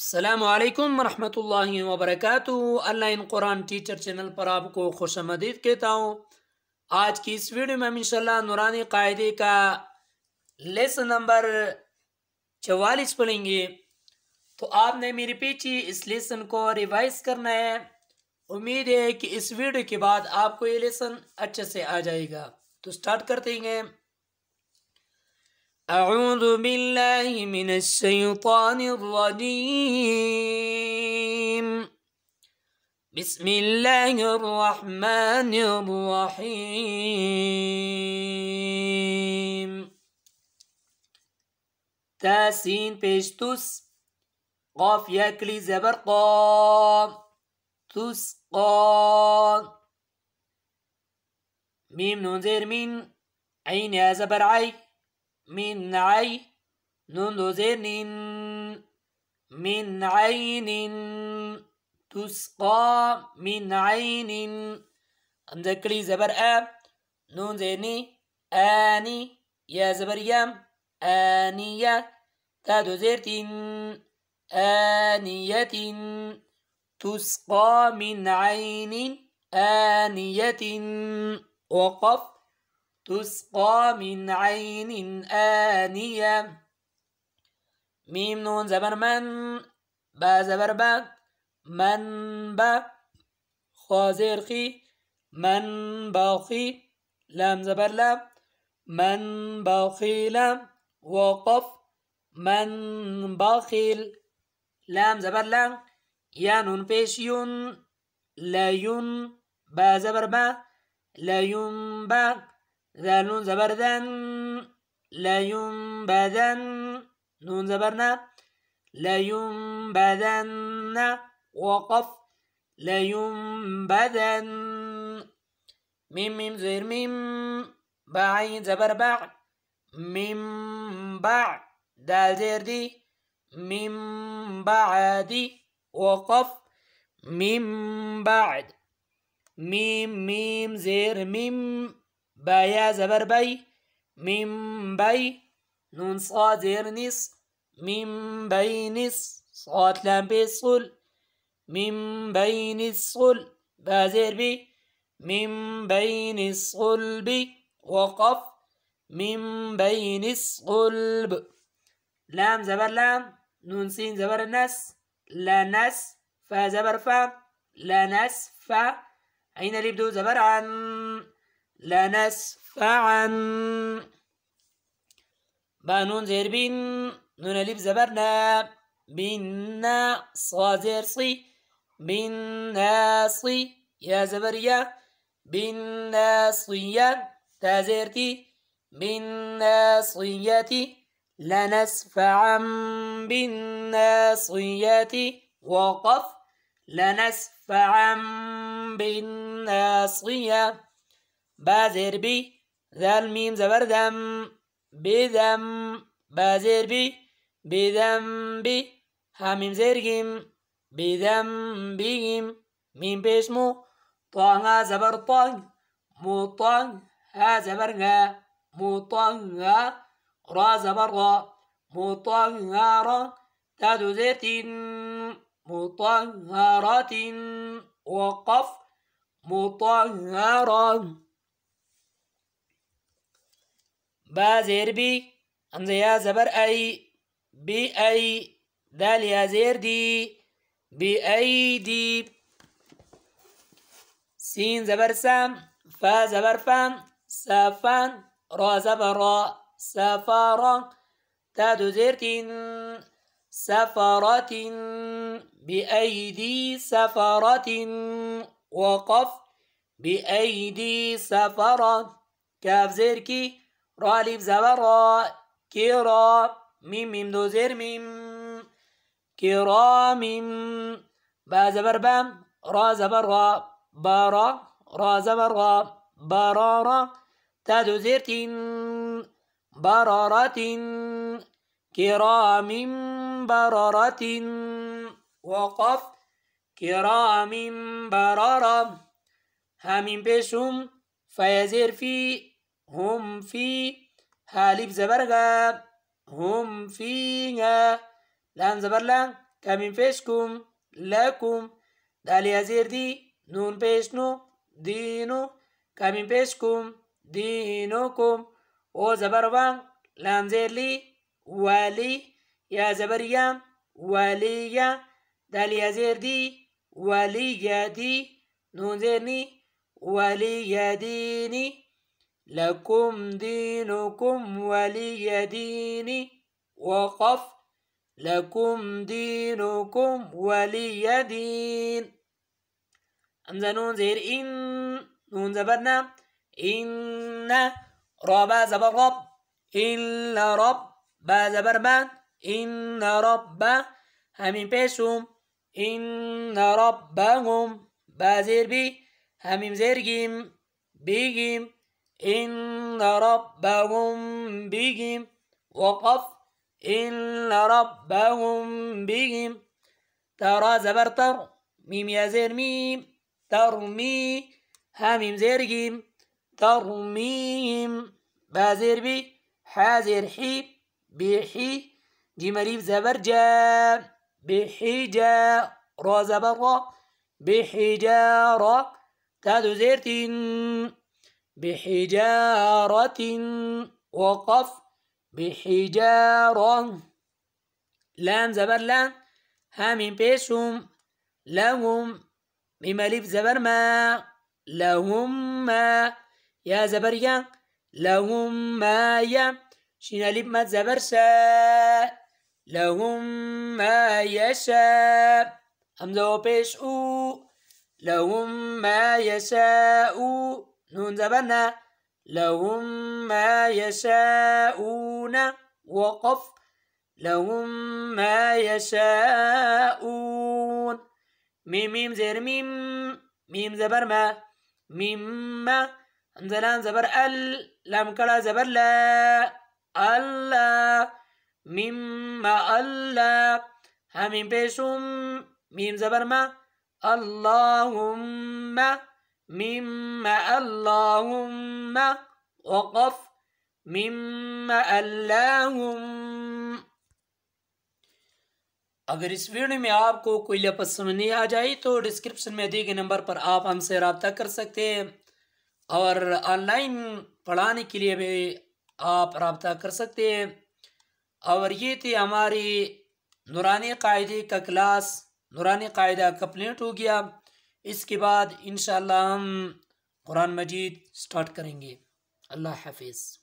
अस्सलाम वालेकुम रहमतुल्लाहि व बरकातुहू। ऑनलाइन कुरान टीचर चैनल पर आपको खुश आमदीद कहता हूँ। आज की इस वीडियो में हम इंशाल्लाह नूरानी कायदे का लेसन नंबर 44 पढ़ेंगे। तो आपने मेरे पीछे इस लेसन को रिवाइज करना है। उम्मीद है कि इस वीडियो के बाद आपको ये लेसन अच्छे से आ जाएगा। तो स्टार्ट करते हैं। अऊज़ु बिल्लाहि मिनश शैतानिर रजीम। बिस्मिल्लाहिर रहमानिर रहीम। तासीन पेश तुस, قاف ياكلي زبر قا تسقى. ميم نون زير مين، عين يا زبر عي من عي، نون دو زير نين من عين تسقى من عين. همزة كلي زبر نون زير ني آني، يا زبر يم آنية، تا دو زير تين آنية تسقى من عين آنية. وقف تسقى من عين آنية. ميم نون زبر من، با زبر با من با، خا زير خي من باخي، لام زبر لام من باخيل. وقف من باخل، لام زبر لام، يا نون پیش يون لا يون، با زبر با لا ينبا، ذال نون زبر ذن لا ينبذن، نون زبرنا لا ينبذن. وقف لا ينبذن. ميم ميم زير ميم، بعين زبر باع من باع، دال زير دي من بعدي. وقف من بعد. ميم ميم زير ميم، بايا زبر بي من بي، نون صاد زير نص من بي نص، صاد لام بيصل من بين الصل، با زير بي من بين الصلب. وقف من بين الصلب. لام زبر لام، نون سين زبر نس لا نس، فا زبر فا لا نس فا، عين اللي بدو زبر عن لا نسفعا. با نون زير بين، نون اللي بزبرنا بنا، صا زير صي بالناصي، يا زبريا بالناصية، تا زيرتي بالناصية، لنسفعا بالناصية. وقف لنسفعا بالناصية. با زير بي، ذال ميم زبر ذم بذم، با زير بي بذنب، ها ميم زير جيم بذنبهم، ميم بيش مو، طه زبر طه مطه، ها زبر ها مطه، را زبر را مطهرة، تا دو زير تين مطهرة. وقف مطهرة. با زير بي، همزة يا زبر أي بأي، دال يا زير دي بأيدي. سين زبر سام، فا زبر فام سافان، را زبر را سفارة، تا دو زير تين سفرة بأيدي سفرة. وقف بأيدي سفرة. كاف زير كي، را ليف زبر را كرا، ميم ميم دو زير ميم كرام. با زبر بام، را زبر را بارا، را زبر را برارا، تا دو زير تين برارة كرام بررة. وقف كرام بررة. همين بيشهم، فيزير في هم في، هاليف زبرغا هم فيها، لام زبر لام کامیم پیش کوم لکم دال یا زیر دی نون پیش نو دینو کامیم پیش کوم دینوکم او زبر وان لام زیر لی والی یا زبر یم ولیه دال یا زیر دی ولیه دی نون زیر نی ولیه دینی لكم دينكم ولي ديني وقف لكم دينكم ولي دين همزة نون زير إن نون زبرنا إن رب زبر رب إلا رب با زبر بان إن رب همين بيشهم إن ربهم با زير بي همين زير جيم بيجيم إن ربهم بهم وقف إن ربهم بهم ترى زبر تر ميم يا زير ميم ترمي هميم زير جيم ترميم با زير بي حا زير حي بحي جيم ألف زبر جا بحجا را زبر را بحجارة تادو زير تين بحجارة وقف بحجارة لام زبر لام همين بيشهم لهم ميم ألف زبر ما لهم ما يا زبر يا لهم ما يا شين ألف مد زبر شا لهم ما يشاء همزة وبيش أو لهم ما يشاء نون زبرنا لهم ما يشاءون وقف لهم ما يشاءون ميم ميم زير ميم ميم زبر ما ميم ما همزة لام زبر ال لام كلا زبر لا الله مما الله همين بيشم ميم زبر ما اللهم مما اللهم وقف مما اللهم अगर इस वीडियो में आपको कोई लफ्ज़ समझ नहीं आ जाए तो डिस्क्रिप्शन में दिए गए नंबर पर आप हमसे रब्ता कर सकते हैं और ऑनलाइन पढ़ाने के लिए भी आप रब्ता कर सकते हैं। और ये थी हमारी नूरानी कायदे का क्लास। नूरानी कायदा कंप्लीट हो गया। इसके बाद इंशाअल्लाह हम कुरान मजीद स्टार्ट करेंगे। अल्लाह हाफिज़।